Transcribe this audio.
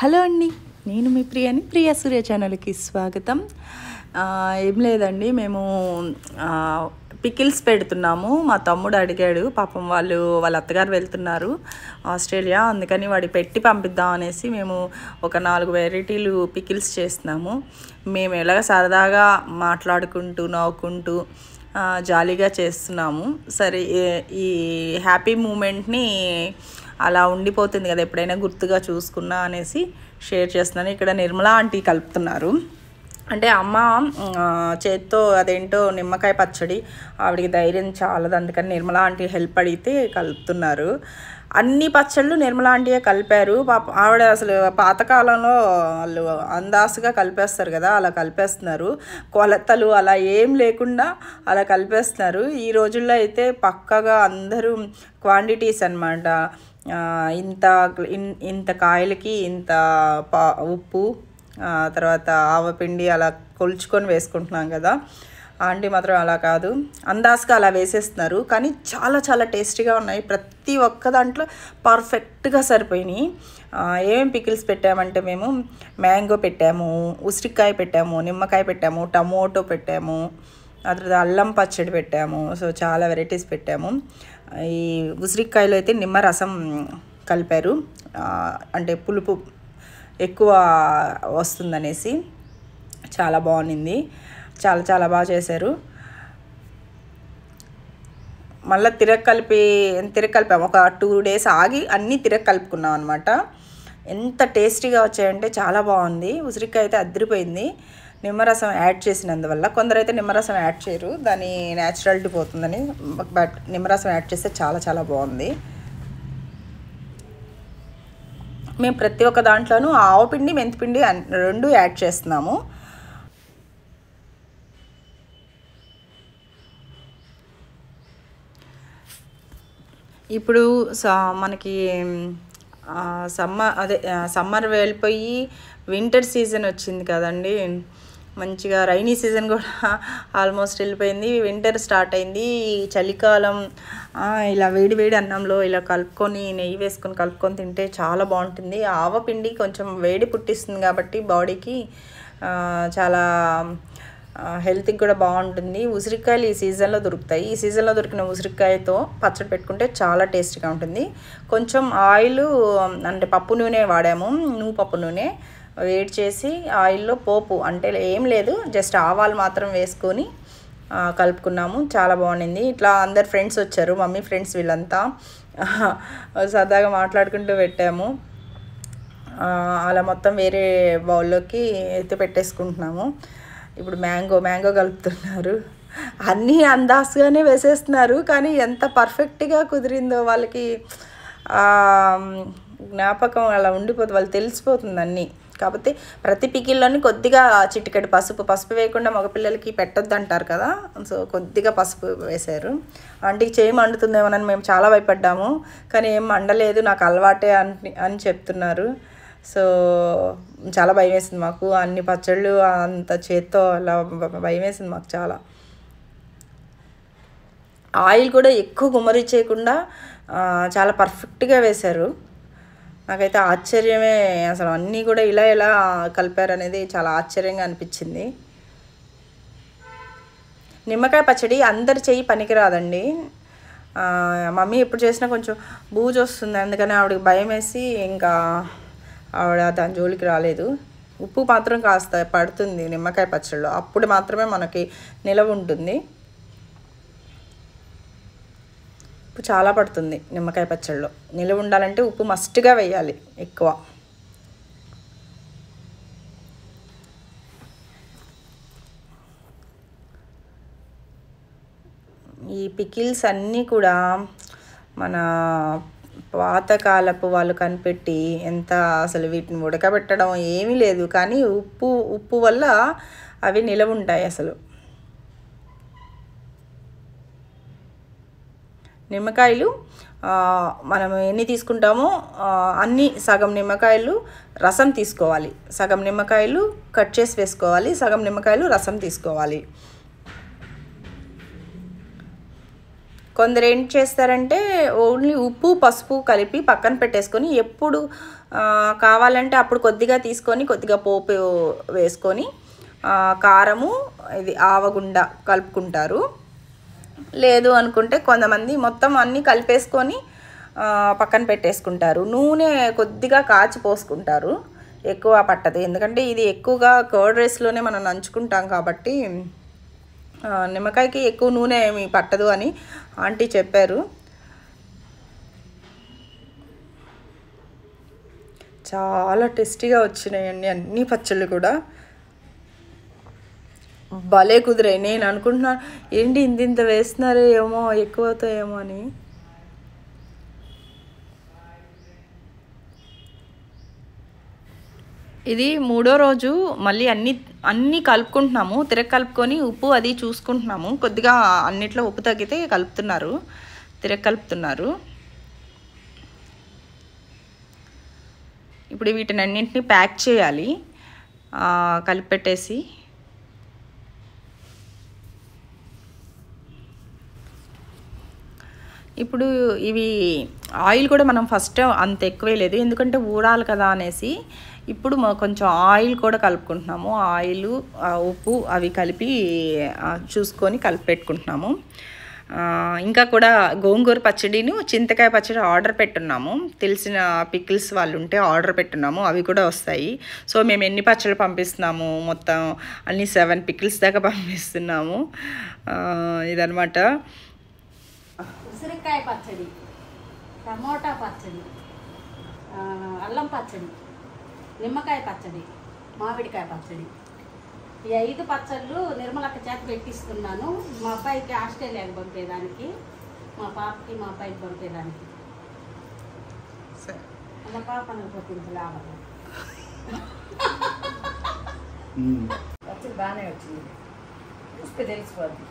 Hello అండి, నేను మీ ప్రియాని. ప్రియా సూర్య ఛానల్కి స్వాగతం. ఏం లేదండి, మేము పికిల్స్ పెడుతున్నాము. మా తమ్ముడు అడిగాడు, పాపం వాళ్ళ అత్తగారు వెళ్తున్నారు ఆస్ట్రేలియా, అందుకని వాడి పెట్టి పంపిద్దాం అనేసి మేము ఒక 4 వెరైటీలు పికిల్స్ చేస్తున్నాము. మేము ఎలాగ సరదాగా మాట్లాడుకుంటూ నవ్వుకుంటూ జాలీగా చేస్తున్నాము. సరే, ఈ హ్యాపీ మూమెంట్ని అలా ఉండిపోతుంది కదా, ఎప్పుడైనా గుర్తుగా చూసుకున్నా అనేసి షేర్ చేస్తున్నాను. ఇక్కడ నిర్మలా ఆంటీ కలుపుతున్నారు. అంటే అమ్మ చేత్తో అదేంటో నిమ్మకాయ పచ్చడి, ఆవిడికి ధైర్యం చాలదు, అందుకని నిర్మలా ఆంటీ హెల్ప్ అడిగితే కలుపుతున్నారు. అన్ని పచ్చళ్ళు నిర్మలా ఆంటీయే కలిపారు. ఆవిడ అసలు పాతకాలంలో వాళ్ళు అందాసుగా కలిపేస్తారు కదా, అలా కలిపేస్తున్నారు. కొలతలు అలా ఏం లేకుండా అలా కలిపేస్తున్నారు. ఈ రోజుల్లో అయితే పక్కగా అందరూ క్వాంటిటీస్ అనమాట. ఇంత కాయలకి ఇంత ఉప్పు, తర్వాత ఆవపిండి అలా కొలుచుకొని వేసుకుంటున్నాం కదా. ఆంటీ మాత్రం అలా కాదు, అందాజుగా అలా వేసేస్తున్నారు. కానీ చాలా చాలా టేస్టీగా ఉన్నాయి. ప్రతి ఒక్క దాంట్లో పర్ఫెక్ట్గా సరిపోయినాయి. ఏమేమి పికిల్స్ పెట్టామంటే, మేము మ్యాంగో పెట్టాము, ఉసిరికాయ పెట్టాము, నిమ్మకాయ పెట్టాము, టమోటో పెట్టాము, ఆ తర్వాత అల్లం పచ్చడి పెట్టాము. సో చాలా వెరైటీస్ పెట్టాము. ఈ ఉసిరికాయలో అయితే నిమ్మరసం కలిపారు, అంటే పులుపు ఎక్కువ వస్తుందనేసి. చాలా బాగుంది, చాలా చాలా బాగా చేశారు. మళ్ళీ తిరగకలిపాము. ఒక 2 days ఆగి అన్నీ కలుపుకున్నాం అనమాట. ఎంత టేస్టీగా వచ్చాయంటే చాలా బాగుంది. ఉసిరికాయ అయితే అదిరిపోయింది. నిమ్మరసం యాడ్ చేసినందువల్ల, కొందరైతే నిమ్మరసం యాడ్ చేయరు, దాని న్యాచురాలిటీ పోతుందని, బట్ నిమ్మరసం యాడ్ చేస్తే చాలా చాలా బాగుంది. మేము ప్రతి ఒక్క దాంట్లోనూ ఆవపిండి మెంతిపిండి 2 యాడ్ చేస్తున్నాము. ఇప్పుడు మనకి సమ్మర్ వెళ్ళిపోయి వింటర్ సీజన్ వచ్చింది కదండి. మంచిగా రైనీ సీజన్ కూడా ఆల్మోస్ట్ వెళ్ళిపోయింది, వింటర్ స్టార్ట్ అయింది. చలికాలం ఇలా వేడి వేడి అన్నంలో ఇలా కలుపుకొని నెయ్యి వేసుకొని కలుపుకొని తింటే చాలా బాగుంటుంది. ఆవపిండి కొంచెం వేడి పుట్టిస్తుంది కాబట్టి బాడీకి చాలా హెల్త్కి కూడా బాగుంటుంది. ఉసిరికాయలు ఈ సీజన్లో దొరుకుతాయి. ఈ సీజన్లో దొరికిన ఉసిరికాయతో పచ్చడి పెట్టుకుంటే చాలా టేస్టీగా ఉంటుంది. కొంచెం ఆయిల్, అంటే పప్పు నూనె వాడాము, పప్పు నూనె వేడి చేసి ఆయిల్లో పోపు, అంటే ఏం లేదు, జస్ట్ ఆవాలు మాత్రం వేసుకొని కలుపుకున్నాము. చాలా బాగుండింది. ఇట్లా అందరు ఫ్రెండ్స్ వచ్చారు, మమ్మీ ఫ్రెండ్స్, వీళ్ళంతా సరదాగా మాట్లాడుకుంటూ పెట్టాము. అలా మొత్తం వేరే బౌల్లోకి ఎత్తి పెట్టేసుకుంటున్నాము. ఇప్పుడు మ్యాంగో కలుపుతున్నారు. అన్నీ అందాజుగానే వేసేస్తున్నారు, కానీ ఎంత పర్ఫెక్ట్గా కుదిరిందో వాళ్ళకి జ్ఞాపకం అలా ఉండిపోతుంది, వాళ్ళు తెలిసిపోతుంది అన్నీ. కాకపోతే ప్రతి పికిల్లోని కొద్దిగా చిటికెడు పసుపు వేయకుండా మగపిల్లలకి పెట్టొద్దు అంటారు కదా, సో కొద్దిగా పసుపు వేశారు. ఆంటీకి చేయి మండుతుందేమోనని మేము చాలా భయపడ్డాము, కానీ ఏం మండలేదు, నాకు అలవాటే అని చెప్తున్నారు. సో చాలా భయం వేసింది మాకు, అన్ని పచ్చళ్ళు అంత చేత్తో అలా భయం వేసింది మాకు చాలా. ఆయిల్ కూడా ఎక్కువ గుమ్మరించేయకుండా చాలా పర్ఫెక్ట్గా వేశారు. నాకైతే ఆశ్చర్యమే, అసలు అన్నీ కూడా ఇలా కలిపారు అనేది చాలా ఆశ్చర్యంగా అనిపించింది. నిమ్మకాయ పచ్చడి అందరి చెయ్యి పనికిరాదండి. మమ్మీ ఎప్పుడు చేసినా కొంచెం బూజు వస్తుంది, అందుకని ఆవిడకి భయం వేసి ఇంకా ఆవిడ దాని జోలికి రాలేదు. ఉప్పు మాత్రం కాస్త పడుతుంది నిమ్మకాయ పచ్చడిలో, అప్పుడు మాత్రమే మనకి నిలవ ఉంటుంది. ఉప్పు చాలా పడుతుంది నిమ్మకాయ పచ్చడిలో, నిలవ ఉండాలంటే ఉప్పు మస్ట్గా వేయాలి ఎక్కువ. ఈ పికిల్స్ అన్నీ కూడా మన పాతకాలపు వాళ్ళు కనిపెట్టి, ఎంత అసలు వీటిని ఉడకబెట్టడం ఏమీ లేదు, కానీ ఉప్పు వల్ల అవి నిలవ ఉంటాయి. అసలు నిమ్మకాయలు మనం ఎన్ని తీసుకుంటామో అన్ని, సగం నిమ్మకాయలు రసం తీసుకోవాలి, సగం నిమ్మకాయలు కట్ చేసి వేసుకోవాలి, సగం నిమ్మకాయలు రసం తీసుకోవాలి. కొందరు ఏం చేస్తారంటే ఓన్లీ ఉప్పు పసుపు కలిపి పక్కన పెట్టేసుకొని ఎప్పుడు కావాలంటే అప్పుడు కొద్దిగా తీసుకొని కొద్దిగా పోపు వేసుకొని కారము ఇది ఆవగుండ కలుపుకుంటారు. లేదు అనుకుంటే కొంతమంది మొత్తం అన్నీ కలిపేసుకొని పక్కన పెట్టేసుకుంటారు. నూనె కొద్దిగా కాచి పోసుకుంటారు, ఎక్కువ పట్టదు. ఎందుకంటే ఇది ఎక్కువగా కర్డ్ రైస్లోనే మనం నంచుకుంటాం కాబట్టి నిమ్మకాయకి ఎక్కువ నూనె ఏమి పట్టదు అని ఆంటీ చెప్పారు. చాలా టేస్టీగా వచ్చినాయండి అన్ని పచ్చళ్ళు కూడా, భలే కుదిరాయి. నేను అనుకుంటున్నాను ఏంటి ఇంత వేస్తున్నారు ఏమో ఎక్కువ అవుతాయేమో అని. ఇది 3వ రోజు మళ్ళీ అన్నీ కలుపుకుంటున్నాము, కలుపుకొని ఉప్పు అది చూసుకుంటున్నాము. కొద్దిగా అన్నిట్లో ఉప్పు తగ్గితే కలుపుతున్నారు, కలుపుతున్నారు. ఇప్పుడు వీటిని అన్నింటినీ ప్యాక్ చేయాలి కలిపెట్టేసి. ఇప్పుడు ఇవి ఆయిల్ కూడా మనం ఫస్ట్ అంత ఎక్కువే లేదు, ఎందుకంటే ఊడాలి కదా అనేసి ఇప్పుడు కొంచెం ఆయిల్ కూడా కలుపుకుంటున్నాము. ఆయిల్ ఉప్పు అవి కలిపి చూసుకొని కలిపి పెట్టుకుంటున్నాము. ఇంకా కూడా గోంగూర పచ్చడిను చింతకాయ పచ్చడి ఆర్డర్ పెట్టున్నాము. తెలిసిన పికిల్స్ వాళ్ళు ఉంటే ఆర్డర్ పెట్టున్నాము, అవి కూడా వస్తాయి. సో మేము ఎన్ని పచ్చళ్ళు పంపిస్తున్నాము, మొత్తం అన్ని 7 పికిల్స్ దాకా పంపిస్తున్నాము. ఇదనమాట. ఉసిరికాయ పచ్చడి, టమోటా పచ్చడి, అల్లం పచ్చడి, నిమ్మకాయ పచ్చడి, మామిడికాయ పచ్చడి, ఈ 5 పచ్చళ్ళు నిర్మలక్క చేత పెట్టిస్తున్నాను. మా అబ్బాయికి ఆస్ట్రేలియాకి పంపేదానికి, మా పాపకి మా అబ్బాయికి పంపేదానికి. మా పాప అనుకుంటుంది లాభం. పచ్చడి బాగానే వచ్చింది, చూస్తే తెలిసిపోద్ది.